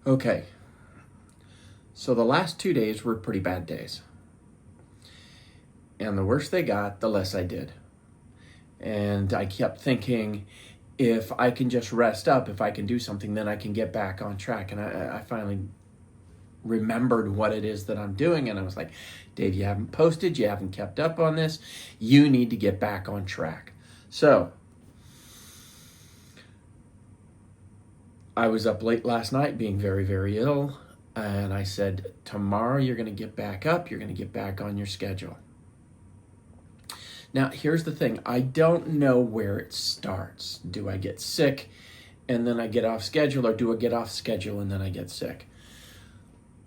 Okay, so the last 2 days were pretty bad days. And the worse they got, the less I did. And I kept thinking, if I can just rest up, if I can do something, then I can get back on track. And I finally remembered what it is that I'm doing. And I was like, Dave, you haven't posted, you haven't kept up on this. You need to get back on track. So I was up late last night being very, very ill. And I said, tomorrow you're going to get back up. You're going to get back on your schedule. Now, here's the thing. I don't know where it starts. Do I get sick and then I get off schedule, or do I get off schedule and then I get sick?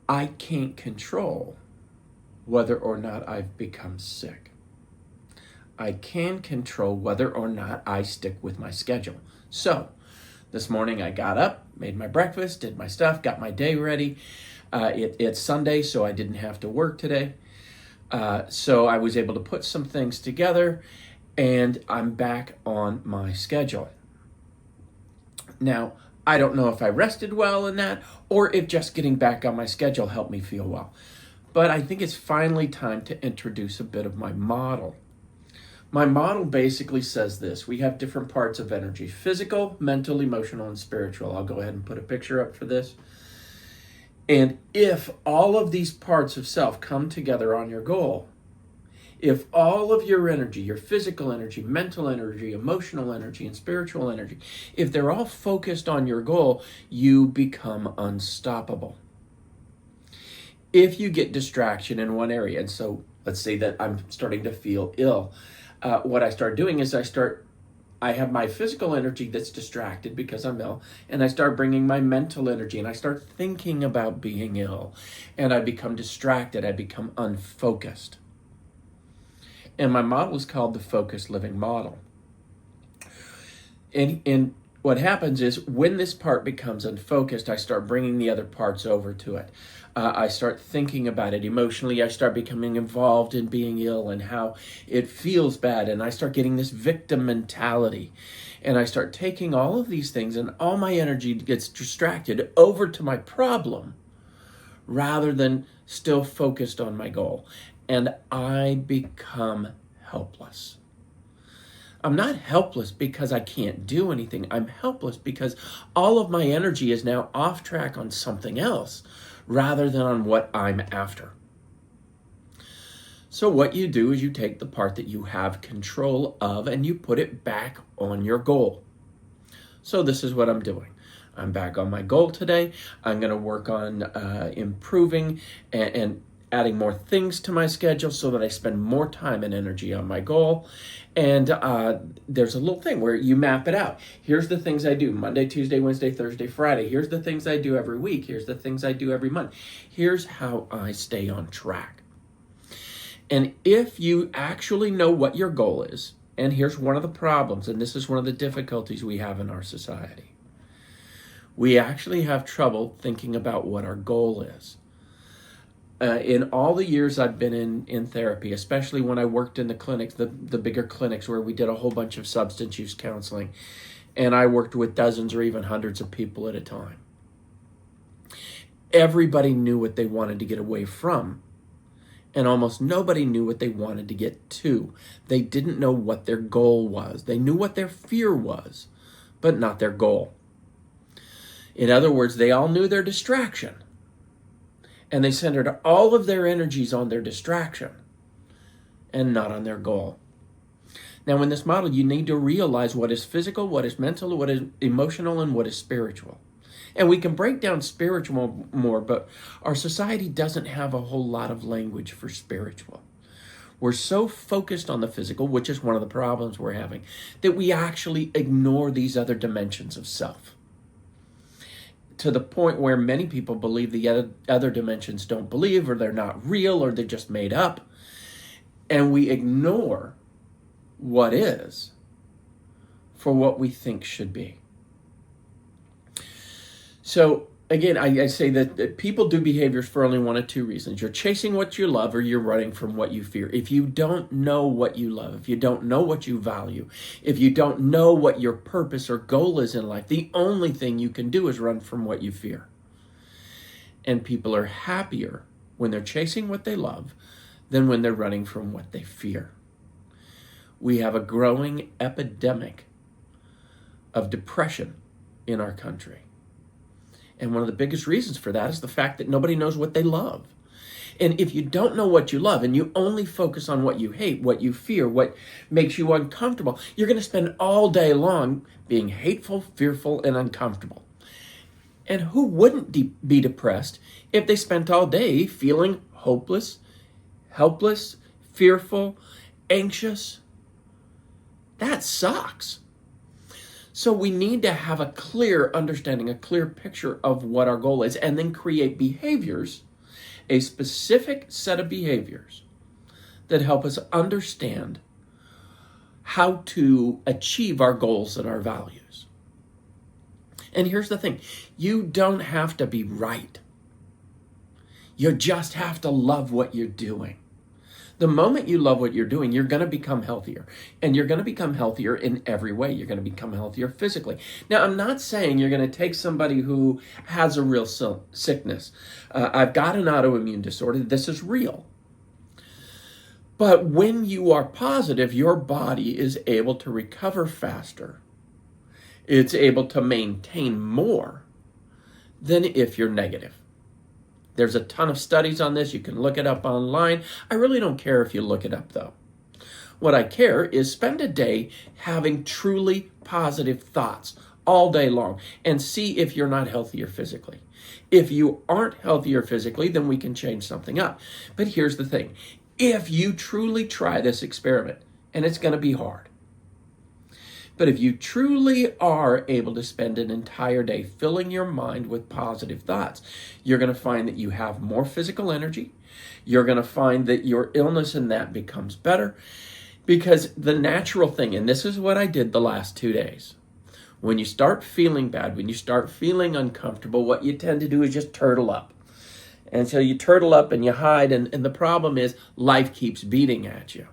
I can't control whether or not I've become sick. I can control whether or not I stick with my schedule. So, this morning I got up, made my breakfast, did my stuff, got my day ready. It's Sunday, so I didn't have to work today. So I was able to put some things together, and I'm back on my schedule. Now, I don't know if I rested well in that, or if just getting back on my schedule helped me feel well. But I think it's finally time to introduce a bit of my model. My model basically says this. We have different parts of energy: physical, mental, emotional, and spiritual. I'll go ahead and put a picture up for this. And if all of these parts of self come together on your goal, if all of your energy, your physical energy, mental energy, emotional energy, and spiritual energy, if they're all focused on your goal, you become unstoppable. If you get distraction in one area, and so let's say that I'm starting to feel ill, what I start doing is I have my physical energy that's distracted because I'm ill, and I start bringing my mental energy, and I start thinking about being ill, and I become distracted. I become unfocused. And my model is called the Focused Living Model. And what happens is when this part becomes unfocused, I start bringing the other parts over to it. I start thinking about it emotionally. I start becoming involved in being ill and how it feels bad. And I start getting this victim mentality. And I start taking all of these things, and all my energy gets distracted over to my problem rather than still focused on my goal. And I become helpless. I'm not helpless because I can't do anything. I'm helpless because all of my energy is now off track on something else rather than on what I'm after. So what you do is you take the part that you have control of and you put it back on your goal. So this is what I'm doing. I'm back on my goal today. I'm going to work on improving and adding more things to my schedule so that I spend more time and energy on my goal. And there's a little thing where you map it out. Here's the things I do Monday, Tuesday, Wednesday, Thursday, Friday. Here's the things I do every week. Here's the things I do every month. Here's how I stay on track. And if you actually know what your goal is, and here's one of the problems, and this is one of the difficulties we have in our society. We actually have trouble thinking about what our goal is. In all the years I've been in therapy, especially when I worked in the clinics, the bigger clinics where we did a whole bunch of substance use counseling, and I worked with dozens or even hundreds of people at a time. Everybody knew what they wanted to get away from, and almost nobody knew what they wanted to get to. They didn't know what their goal was. They knew what their fear was, but not their goal. In other words, they all knew their distraction. And they centered all of their energies on their distraction and not on their goal. Now, in this model, you need to realize what is physical, what is mental, what is emotional, and what is spiritual. And we can break down spiritual more, but our society doesn't have a whole lot of language for spiritual. We're so focused on the physical, which is one of the problems we're having, that we actually ignore these other dimensions of self. To the point where many people believe the other dimensions don't believe, or they're not real, or they're just made up. And we ignore what is for what we think should be. So again, I say that people do behaviors for only one of two reasons. You're chasing what you love, or you're running from what you fear. If you don't know what you love, if you don't know what you value, if you don't know what your purpose or goal is in life, the only thing you can do is run from what you fear. And people are happier when they're chasing what they love than when they're running from what they fear. We have a growing epidemic of depression in our country. And one of the biggest reasons for that is the fact that nobody knows what they love. And if you don't know what you love and you only focus on what you hate, what you fear, what makes you uncomfortable, you're going to spend all day long being hateful, fearful, and uncomfortable. And who wouldn't be depressed if they spent all day feeling hopeless, helpless, fearful, anxious? That sucks. So we need to have a clear understanding, a clear picture of what our goal is, and then create behaviors, a specific set of behaviors that help us understand how to achieve our goals and our values. And here's the thing, you don't have to be right. You just have to love what you're doing. The moment you love what you're doing, you're going to become healthier. And you're going to become healthier in every way. You're going to become healthier physically. Now, I'm not saying you're going to take somebody who has a real sickness. I've got an autoimmune disorder. This is real. But when you are positive, your body is able to recover faster. It's able to maintain more than if you're negative. There's a ton of studies on this. You can look it up online. I really don't care if you look it up, though. What I care is spend a day having truly positive thoughts all day long and see if you're not healthier physically. If you aren't healthier physically, then we can change something up. But here's the thing. If you truly try this experiment, and it's going to be hard, but if you truly are able to spend an entire day filling your mind with positive thoughts, you're going to find that you have more physical energy. You're going to find that your illness in that becomes better, because the natural thing, and this is what I did the last 2 days, when you start feeling bad, when you start feeling uncomfortable, what you tend to do is just turtle up. And so you turtle up and you hide, and the problem is life keeps beating at you.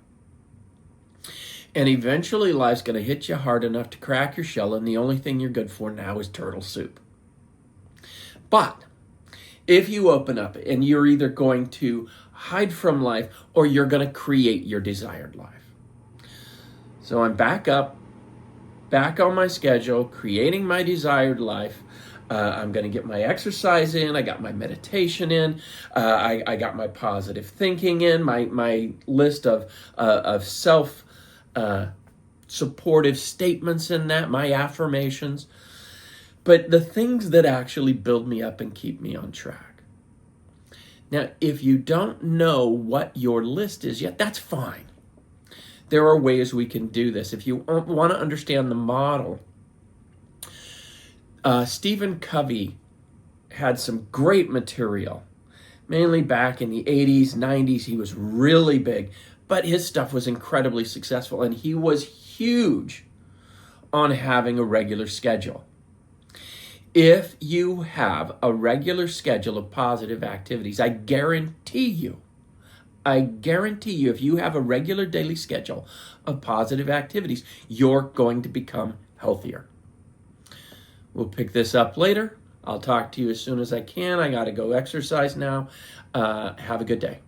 And eventually life's going to hit you hard enough to crack your shell, and the only thing you're good for now is turtle soup. But if you open up and you're either going to hide from life or you're going to create your desired life. So I'm back on my schedule, creating my desired life. I'm going to get my exercise in. I got my meditation in. I got my positive thinking in, my list of self supportive statements in that, my affirmations, but the things that actually build me up and keep me on track. Now, if you don't know what your list is yet, that's fine. There are ways we can do this. If you want to understand the model, Stephen Covey had some great material, mainly back in the 80s, 90s. He was really big. But his stuff was incredibly successful, and he was huge on having a regular schedule. If you have a regular schedule of positive activities, I guarantee you, if you have a regular daily schedule of positive activities, you're going to become healthier. We'll pick this up later. I'll talk to you as soon as I can. I got to go exercise now. Have a good day.